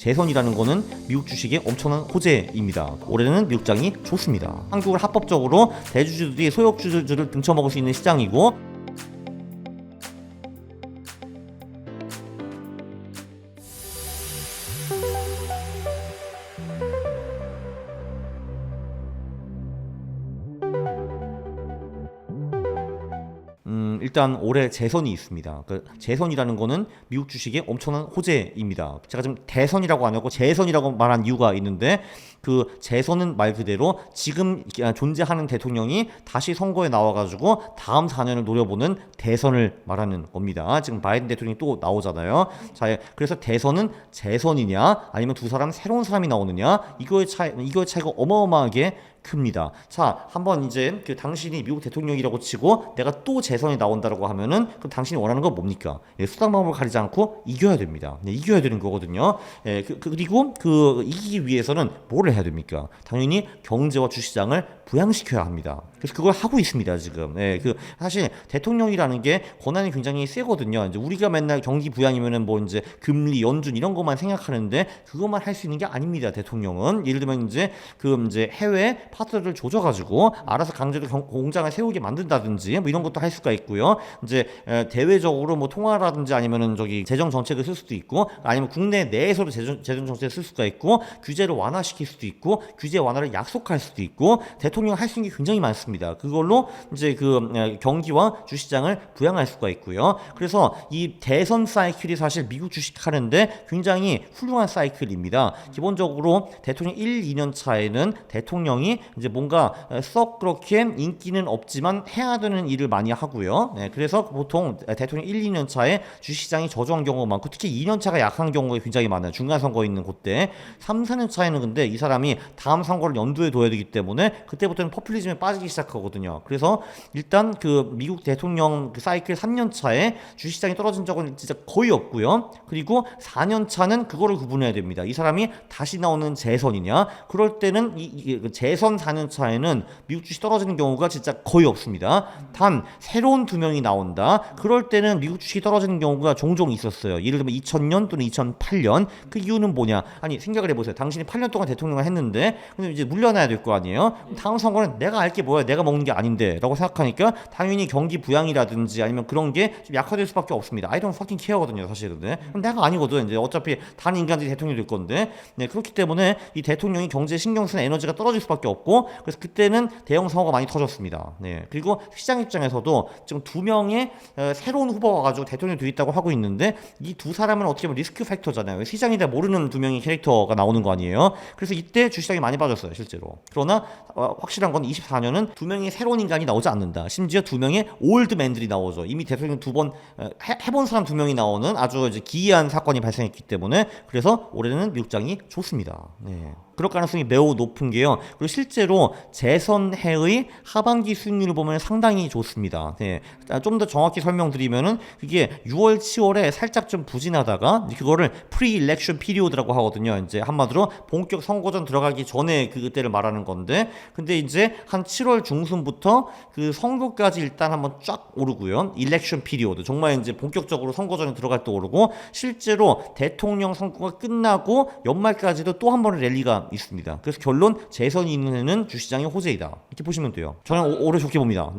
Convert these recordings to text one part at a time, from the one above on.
재선이라는 거는 미국 주식의 엄청난 호재입니다. 올해는 미국장이 좋습니다. 한국을 합법적으로 대주주들이 소액주주를 등쳐먹을 수 있는 시장이고, 일단 올해 재선이 있습니다. 그 재선이라는 거는 미국 주식의 엄청난 호재입니다. 제가 지금 대선이라고 안 하고 재선이라고 말한 이유가 있는데, 그 재선은 말 그대로 지금 존재하는 대통령이 다시 선거에 나와가지고 다음 4년을 노려보는 대선을 말하는 겁니다. 지금 바이든 대통령이 또 나오잖아요. 자, 그래서 대선은 재선이냐 아니면 두 사람 새로운 사람이 나오느냐, 이거의 차이가 어마어마하게 큽니다. 자, 한번 이제 그 당신이 미국 대통령이라고 치고 내가 또 재선이 나온다라고 하면은 그럼 당신이 원하는 건 뭡니까? 수단 방법을 가리지 않고 이겨야 됩니다. 이겨야 되는 거거든요. 그리고 이기기 위해서는 뭐를 해야 됩니까? 당연히 경제와 주시장을 부양시켜야 합니다. 그래서 그걸 하고 있습니다, 지금. 사실 대통령이라는 게 권한이 굉장히 세거든요. 이제 우리가 맨날 경기 부양이면은 뭐 이제 금리, 연준 이런 것만 생각하는데 그것만 할 수 있는 게 아닙니다. 대통령은 예를 들면 이제 해외 파트너를 조져가지고 알아서 강제로 공장을 세우게 만든다든지 뭐 이런 것도 할 수가 있고요. 이제 대외적으로 뭐 통화라든지 아니면은 재정 정책을 쓸 수도 있고, 아니면 국내 내에서도 재정 정책을 쓸 수가 있고, 규제를 완화시킬 수도 있고, 규제 완화를 약속할 수도 있고, 대통령 할 수 있는 게 굉장히 많습니다. 그걸로 이제 경기와 주시장을 부양할 수가 있고요. 그래서 이 대선 사이클이 사실 미국 주식 하는데 굉장히 훌륭한 사이클입니다. 기본적으로 대통령 1, 2년 차에는 대통령이 이제 뭔가 썩 그렇게 인기는 없지만 해야 되는 일을 많이 하고요. 그래서 보통 대통령 1, 2년 차에 주시장이 저조한 경우가 많고, 특히 2년 차가 약한 경우가 굉장히 많아요. 중간 선거 있는 그때. 3, 4년 차에는 근데 이 사람이 다음 선거를 연두에 둬야 되기 때문에 그때부터는 포퓰리즘에 빠지기 시작하거든요. 그래서 일단 미국 대통령 사이클 3년 차에 주시장이 떨어진 적은 진짜 거의 없고요. 그리고 4년 차는 그거를 구분해야 됩니다. 이 사람이 다시 나오는 재선이냐, 그럴 때는 재선 4년 차에는 미국 주식 떨어지는 경우가 진짜 거의 없습니다. 단 새로운 두 명이 나온다, 그럴 때는 미국 주식이 떨어지는 경우가 종종 있었어요. 예를 들면 2000년 또는 2008년. 그 이유는 뭐냐? 아니, 생각을 해보세요. 당신이 8년 동안 대통령을 했는데 근데 이제 물러나야 될 거 아니에요? 다음 선거는 내가 알 게 뭐야, 내가 먹는 게 아닌데 라고 생각하니까 당연히 경기 부양이라든지 아니면 그런 게 좀 약화될 수밖에 없습니다. I don't fucking care거든요, 사실은. 그럼 내가 아니거든. 이제 어차피 다른 인간들이 대통령이 될 건데. 그렇기 때문에 이 대통령이 경제에 신경 쓰는 에너지가 떨어질 수밖에 없고, 그래서 그때는 대형 사고가 많이 터졌습니다. 그리고 시장 입장에서도 지금 두 명의 새로운 후보가 가지고 대통령이 되겠다고 하고 있는데, 이 두 사람은 어떻게 보면 리스크 팩터잖아요. 시장이다 모르는 두 명의 캐릭터가 나오는 거 아니에요. 그래서 이때 주시장이 많이 빠졌어요, 실제로. 그러나 확실한 건 24년은 두 명의 새로운 인간이 나오지 않는다. 심지어 두 명의 올드맨들이 나오죠. 이미 대통령 두 번 해본 사람 두 명이 나오는 아주 이제 기이한 사건이 발생했기 때문에, 그래서 올해는 미국장이 좋습니다. 그럴 가능성이 매우 높은 게요. 그리고 실제로 재선해의 하반기 수익률을 보면 상당히 좋습니다. 좀 더 정확히 설명드리면은 그게 6월, 7월에 살짝 좀 부진하다가 그거를 프리-일렉션 피리오드라고 하거든요. 이제 한마디로 본격 선거전 들어가기 전에 그때를 말하는 건데, 근데 이제 한 7월 중순부터 그 선거까지 일단 한번 쫙 오르고요. 일렉션 피리오드, 정말 이제 본격적으로 선거전에 들어갈 때 오르고, 실제로 대통령 선거가 끝나고 연말까지도 또 한 번의 랠리가 있습니다. 그래서 결론, 재선이 있는 해는 주시장의 호재이다, 이렇게 보시면 돼요. 저는 올해 좋게 봅니다.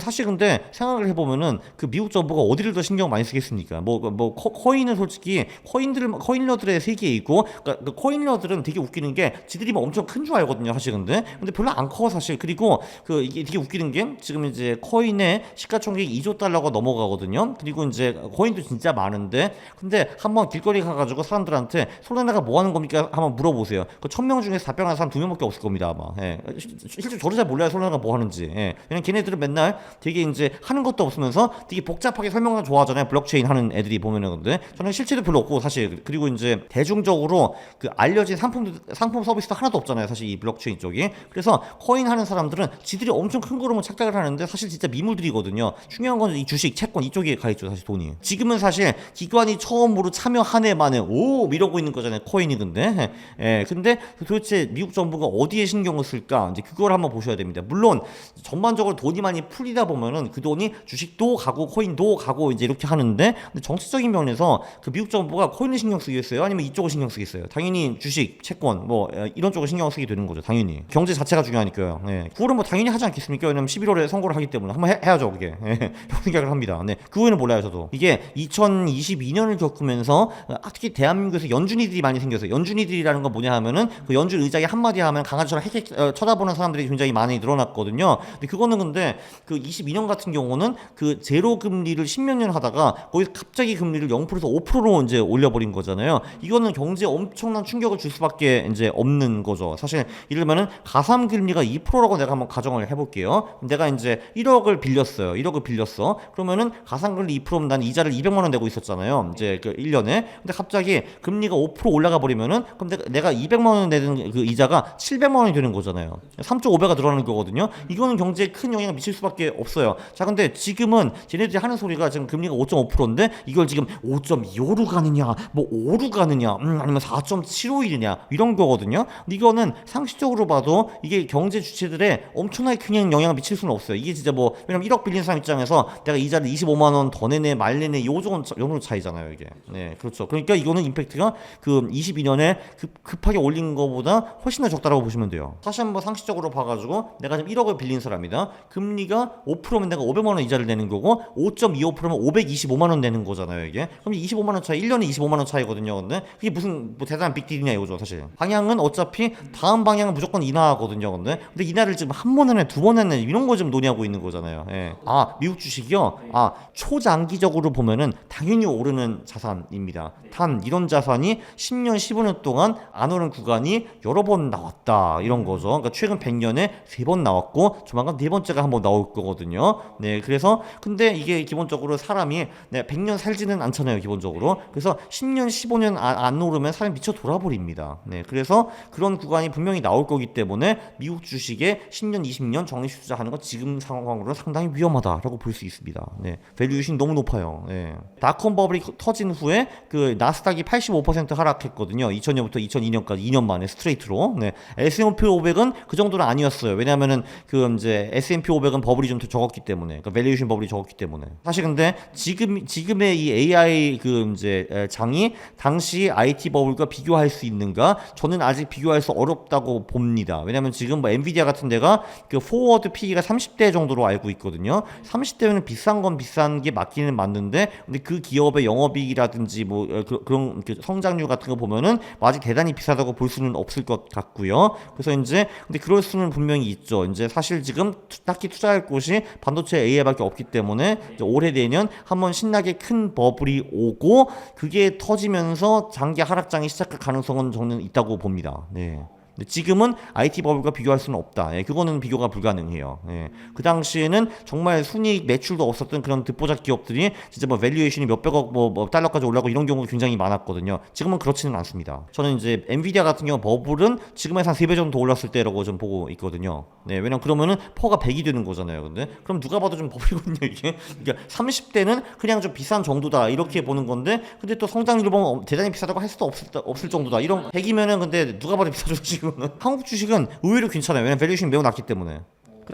사실 근데 생각을 해보면은 그 미국 정부가 어디를 더 신경 많이 쓰겠습니까? 코인은 솔직히 코인러들의 세계이고, 그러니까 그 코인러들은 되게 웃기는 게 지들이 뭐 엄청 큰 줄 알거든요, 사실. 근데 별로 안 커, 사실. 그리고 이게 되게 웃기는 게 지금 이제 코인의 시가총액이 2조 달러가 넘어가거든요. 그리고 이제 코인도 진짜 많은데, 근데 한번 길거리 가가지고 사람들한테 솔라나가 뭐 하는 겁니까? 한번 물어보세요. 그 1000명 중에서 답변하는 사람 2명밖에 없을 겁니다, 아마. 실제 저도 잘 몰라요, 솔라나가 뭐 하는지. 왜냐면 걔네들은 맨날 되게 이제 하는 것도 없으면서 되게 복잡하게 설명을 좋아하잖아요, 블록체인 하는 애들이 보면은. 근데 저는 실체도 별로 없고, 사실. 그리고 이제 대중적으로 그 알려진 상품 서비스도 하나도 없잖아요, 사실 이 블록체인 쪽이. 그래서 코인 하는 사람들은 지들이 엄청 큰 거로만 착각을 하는데 사실 진짜 미물들이거든요. 중요한 건 이 주식, 채권 이쪽에 가 있죠, 사실 돈이. 지금은 사실 기관이 처음으로 참여한 해 만에 이러고 있는 거잖아요, 코인이. 근데 근데 도대체 미국 정부가 어디에 신경을 쓸까? 이제 그걸 한번 보셔야 됩니다. 물론 전반적으로 돈이 많이 풀리다 보면은 그 돈이 주식도 가고 코인도 가고 이제 이렇게 하는데, 근데 정치적인 면에서 그 미국 정부가 코인을 신경 쓰겠어요? 아니면 이쪽을 신경 쓰겠어요? 당연히 주식, 채권 뭐 이런 쪽을 신경 쓰게 되는 거죠. 당연히 경제 자체가 중요하니까요. 네. 그거는 뭐 당연히 하지 않겠습니까? 왜냐면 11월에 선거를 하기 때문에 한번 해야죠 그게. 네. 생각을 합니다. 네. 그 후에는 몰라요 저도. 이게 2022년을 겪으면서 특히 대한민국에서 연준이들이 많이 생겨서, 연준이들이라는 건 뭐냐 하면은 그 연준 의장이 한마디 하면 강아지처럼 헥헥 쳐다보는 사람들이 굉장히 많이 늘어났거든요. 근데 그거는 근데 그 22년 같은 경우는 그 제로 금리를 10몇 년 하다가 거기서 갑자기 금리를 0%에서 5%로 이제 올려버린 거잖아요. 이거는 경제에 엄청난 충격을 줄 수밖에 이제 없는 거죠. 사실 이러면은 가삼 금리가 2%라고 내가 한번 가정을 해볼게요. 내가 이제 1억을 빌렸어요. 1억을 빌렸어. 그러면은 가상 금리 2%면 난 이자를 200만 원 내고 있었잖아요. 이제 그 1년에. 근데 갑자기 금리가 5% 올라가 버리면은 그럼 내가 200만 원 내는 그 이자가 700만 원이 되는 거잖아요. 3.5배가 늘어나는 거거든요. 이거는 경제에 큰 영향을 미칠 수밖에 없어요. 자, 근데 지금은 쟤네들이 하는 소리가 지금 금리가 5.5%인데 이걸 지금 5.25로 가느냐, 뭐 5로 가느냐, 아니면 4.75이냐 이런 거거든요. 근데 이거는 상식적으로 봐도 이게 경제 주체들의 엄청나게 큰 영향을 미칠 수는 없어요. 이게 진짜 뭐, 왜냐면 1억 빌린 사람 입장에서 내가 이자를 25만 원 더 내네 말 내네 요 정도 차이잖아요 이게. 네, 그렇죠. 그러니까 이거는 임팩트가 그 22년에 급하게 올린 거보다 훨씬 더 적다라고 보시면 돼요. 다시 한번 상식적으로 봐가지고 내가 지금 1억을 빌린 사람이다. 금리가 5%면 내가 500만 원 이자를 내는 거고 5.25%면 525만 원 내는 거잖아요 이게. 그럼 25만 원 차이, 1년에 25만 원 차이거든요. 근데 그게 무슨 뭐 대단한 빅딜이냐 이거죠 사실. 방향은 어차피 다음 방향은 무조건 인하하거든요. 근데 인하를 지금 한 번 했네, 두 번 했네 이런 거 지금 논의하고 있는 거잖아요. 예. 아, 미국 주식이요? 아, 초장기적으로 보면은 당연히 오르는 자산입니다. 단 이런 자산이 10년, 15년 동안 안 오른 구간이 여러 번 나왔다 이런 거죠. 그러니까 최근 100년에 3번 나왔고 조만간 4번째가 한번 나올 거거든요. 네, 그래서 근데 이게 기본적으로 사람이 100년 살지는 않잖아요 기본적으로. 그래서 10년, 15년 안 오르면 사람이 미쳐 돌아버립니다. 네, 그래서 그런 구간이 분명히 나올 거기 때문에 미국 주식에 10년, 20년 정리식 투자하는 건 지금 상황으로는 상당히 위험하다라고 볼 수 있습니다. 네, 밸류에이션이 너무 높아요. 네. 닷컴 버블이 터진 후에 그 나스닥이 85% 하락했거든요. 2000년부터 2002년까지 2년 만에 스트레이트로. 네. S&P 500은 그 정도는 아니었어요. 왜냐하면은 그 이제 S&P 500은 버블이 좀 더 적었기 때문에, 그러니까 밸류에이션 버블이 적었기 때문에. 사실 근데 지금의 이 AI 그 이제 장이 당시 IT 버블과 비교할 수 있는가? 저는 아직 비교할 수 어렵다고 봅니다. 왜냐하면 지금 뭐 엔비디아 같은 데가 그 포워드 PE가 30대 정도로 알고 있거든요. 30대면 비싼 건 비싼 게 맞기는 맞는데, 근데 그 기업의 영업이익이라든지 뭐 그런 성장률 같은 거 보면은 아직 대단히 비싸다고 볼 수는 없을 것 같고요. 그래서 이제 근데 그럴 수는 분명히 있죠. 이제 사실 지금 딱히 투자할 곳이 반도체 AI밖에 없기 때문에 이제 올해 내년 한번 신나게 큰 버블이 오고 그게 터지면서 장기 하락장이 시작할 가능성은 저는 있다고 봅니다. 네. 지금은 IT 버블과 비교할 수는 없다. 예, 그거는 비교가 불가능해요. 예. 그 당시에는 정말 순이익 매출도 없었던 그런 듣보잡 기업들이 진짜 뭐 밸류에이션이 몇백억 뭐 달러까지 올라가고 이런 경우가 굉장히 많았거든요. 지금은 그렇지는 않습니다. 저는 이제 엔비디아 같은 경우 버블은 지금에서 한 3배 정도 올랐을 때라고 좀 보고 있거든요. 네, 왜냐면 그러면은 퍼가 100이 되는 거잖아요. 근데 그럼 누가 봐도 좀 버블이거든요 이게. 그러니까 30대는 그냥 좀 비싼 정도다 이렇게 보는 건데, 근데 또 성장률을 보면 대단히 비싸다고 할 수도 없을 정도다. 이런 100이면은 근데 누가 봐도 비싸죠 지금. 한국 주식은 의외로 괜찮아요. 왜냐면 밸류에이션이 매우 낮기 때문에.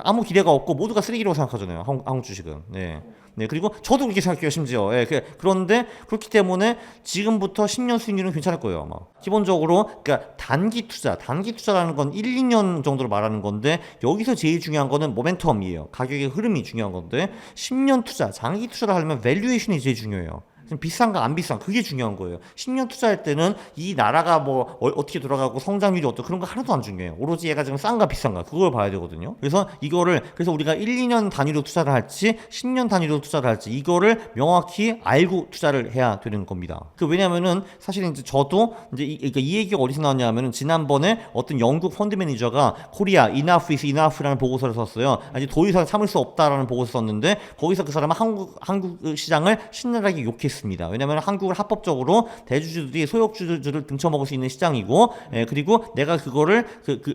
아무 기대가 없고 모두가 쓰레기라고 생각하잖아요. 한국 주식은. 네. 네, 그리고 저도 그렇게 생각해요, 심지어. 예, 그런데 그렇기 때문에 지금부터 10년 수익률은 괜찮을 거예요, 아마. 기본적으로, 그러니까 단기 투자라는 건 1, 2년 정도로 말하는 건데, 여기서 제일 중요한 거는 모멘텀이에요. 가격의 흐름이 중요한 건데, 10년 투자, 장기 투자를 하려면 밸류에이션이 제일 중요해요. 비싼가 안 비싼 그게 중요한 거예요. 10년 투자할 때는 이 나라가 뭐 어떻게 돌아가고 성장률이 어떻고 그런 거 하나도 안 중요해요. 오로지 얘가 지금 싼가 비싼가 그걸 봐야 되거든요. 그래서 우리가 1, 2년 단위로 투자를 할지 10년 단위로 투자를 할지 이거를 명확히 알고 투자를 해야 되는 겁니다. 왜냐면은 사실 이제 저도 이제 이 얘기가 어디서 나왔냐면은 지난번에 어떤 영국 펀드 매니저가 코리아 enough is enough라는 보고서를 썼어요. 아니 더 이상 참을 수 없다라는 보고서 썼는데 거기서 그 사람은 한국 시장을 신랄하게 욕했어요. 좋겠습니다. 왜냐하면 한국을 합법적으로 대주주들이 소액주주를 등쳐먹을 수 있는 시장이고, 그리고 내가 그거를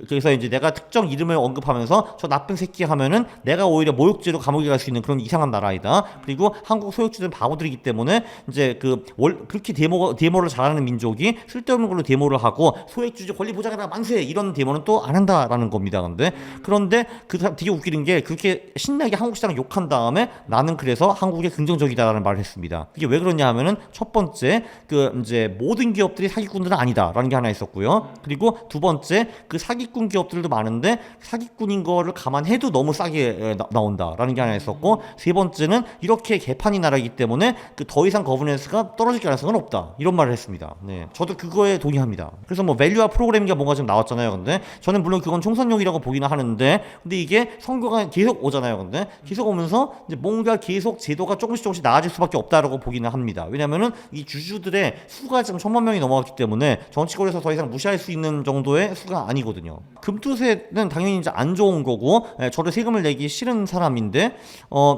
그래서 이제 내가 특정 이름을 언급하면서 저 나쁜 새끼 하면은 내가 오히려 모욕죄로 감옥에 갈 수 있는 그런 이상한 나라이다. 그리고 한국 소액주주는 바보들이기 때문에 이제 그렇게 데모를 잘하는 민족이 쓸데없는 걸로 데모를 하고 소액주주 권리 보장해라 만세 이런 데모는 또 안 한다라는 겁니다. 그런데 되게 웃기는 게 그렇게 신나게 한국 시장을 욕한 다음에 나는 그래서 한국에 긍정적이다라는 말을 했습니다. 그게 왜 그러냐 하면은 첫 번째 이제 모든 기업들이 사기꾼들은 아니다라는 게 하나 있었고요. 그리고 두 번째 사기꾼 기업들도 많은데 사기꾼인 거를 감안해도 너무 싸게 나온다라는 게 하나 있었고, 세 번째는 이렇게 개판이 나라이기 때문에 더 이상 거버넌스가 떨어질 가능성은 없다 이런 말을 했습니다. 네, 저도 그거에 동의합니다. 그래서 뭐 밸류와 프로그래밍이 뭔가 좀 나왔잖아요. 근데 저는 물론 그건 총선용이라고 보기는 하는데, 근데 이게 선거가 계속 오잖아요. 근데 계속 오면서 이제 뭔가 계속 제도가 조금씩 나아질 수밖에 없다라고 보기는 합니다. 왜냐면은 이 주주들의 수가 지금 1,000만 명이 넘어갔기 때문에 정치권에서 더 이상 무시할 수 있는 정도의 수가 아니거든요. 금투세는 당연히 이제 안 좋은 거고, 저도 세금을 내기 싫은 사람인데,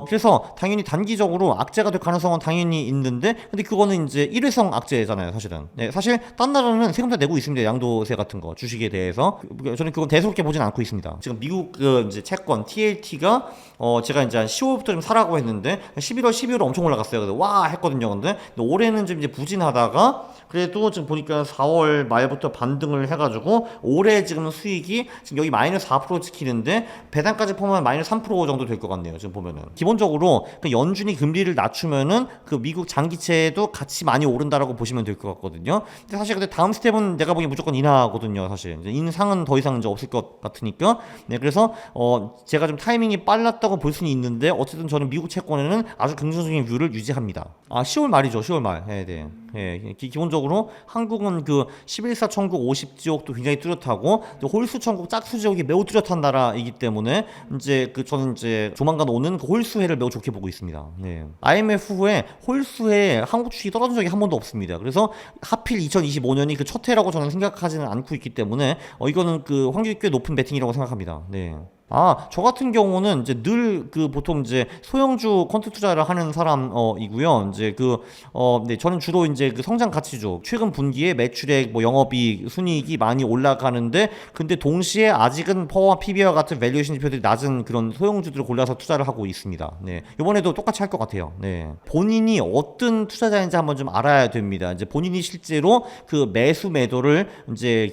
그래서 당연히 단기적으로 악재가 될 가능성은 당연히 있는데, 근데 그거는 이제 일회성 악재잖아요, 사실은. 네, 사실 딴 나라는 세금 다 내고 있습니다. 양도세 같은 거 주식에 대해서. 저는 그건 대수롭게 보진 않고 있습니다. 지금 미국 이제 채권 TLT가 제가 이제 한 10월부터 좀 사라고 했는데 11월, 12월 엄청 올라갔어요. 그래서 와 했거든요. 근데 올해는 좀 이제 부진하다가 그래도 지금 보니까 4월 말부터 반등을 해가지고 올해 지금 수익이 지금 여기 마이너스 4% 지키는데 배당까지 포함하면 마이너스 3% 정도 될 것 같네요. 지금 보면은 기본적으로 연준이 금리를 낮추면은 미국 장기채도 같이 많이 오른다라고 보시면 될 것 같거든요. 근데 사실 다음 스텝은 내가 보기엔 무조건 인하거든요. 사실 이제 인상은 더 이상 이제 없을 것 같으니까. 네, 그래서 제가 좀 타이밍이 빨랐다고 볼 수는 있는데 어쨌든 저는 미국 채권에는 아주 긍정적인 뷰를 유지합니다. 10월 말이죠. 10월 말. 네. 예, 기본적으로 한국은 11사 천국 50지역도 굉장히 뚜렷하고 홀수 천국 짝수 지역이 매우 뚜렷한 나라이기 때문에 이제 저는 이제 조만간 오는 홀수해를 매우 좋게 보고 있습니다. 네. IMF 후에 홀수해 한국 주식이 떨어진 적이 한 번도 없습니다. 그래서 하필 2025년이 첫 해라고 저는 생각하지는 않고 있기 때문에 이거는 확률이 꽤 높은 베팅이라고 생각합니다. 네. 저 같은 경우는 이제 늘 보통 이제 소형주 퀀트 투자를 하는 사람이고요. 이제 네, 저는 주로 이제 성장 가치주, 최근 분기에 매출액, 영업이익, 순이익이 많이 올라가는데, 근데 동시에 아직은 퍼와 PB와 같은 밸류에이션 지표들이 낮은 그런 소형주들을 골라서 투자를 하고 있습니다. 네, 이번에도 똑같이 할 것 같아요. 네, 본인이 어떤 투자자인지 한번 좀 알아야 됩니다. 이제 본인이 실제로 매수 매도를 이제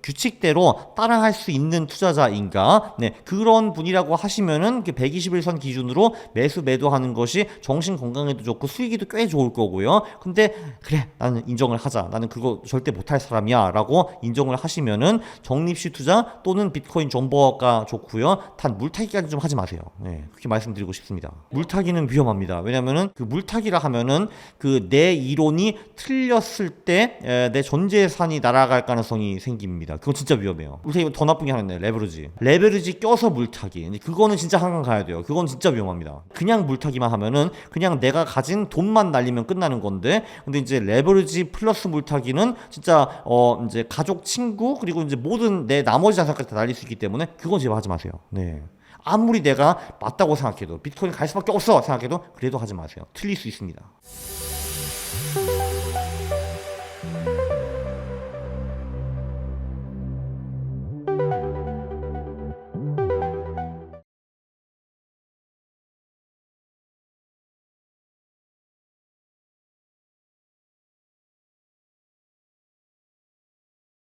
규칙대로 따라할 수 있는 투자자인가, 네, 그런 분이라고 하시면은 121선 기준으로 매수 매도하는 것이 정신 건강에도 좋고 수익에도 꽤 좋을 거고요. 근데 그래 나는 인정을 하자, 나는 그거 절대 못할 사람이야 라고 인정을 하시면은 적립식 투자 또는 비트코인 존버가 좋고요. 단 물타기까지 좀 하지 마세요. 네, 그렇게 말씀드리고 싶습니다. 물타기는 위험합니다. 왜냐면은 물타기라 하면은 내 이론이 틀렸을 때 내 전재산이 날아갈 가능성이 생깁니다. 그건 진짜 위험해요. 물타기 더 나쁜 게 하나 있네요. 레버리지 껴서 물타기, 그거는 진짜 한강 가야 돼요. 그건 진짜 위험합니다. 그냥 물타기만 하면은 그냥 내가 가진 돈만 날리면 끝나는 건데, 근데 이제 레버리지 플러스 물타기는 진짜 이제 가족, 친구, 그리고 이제 모든 내 나머지 자산까지 다 날릴 수 있기 때문에 그건 제발 하지 마세요. 네. 아무리 내가 맞다고 생각해도 비트코인 갈 수밖에 없어 생각해도 그래도 하지 마세요. 틀릴 수 있습니다.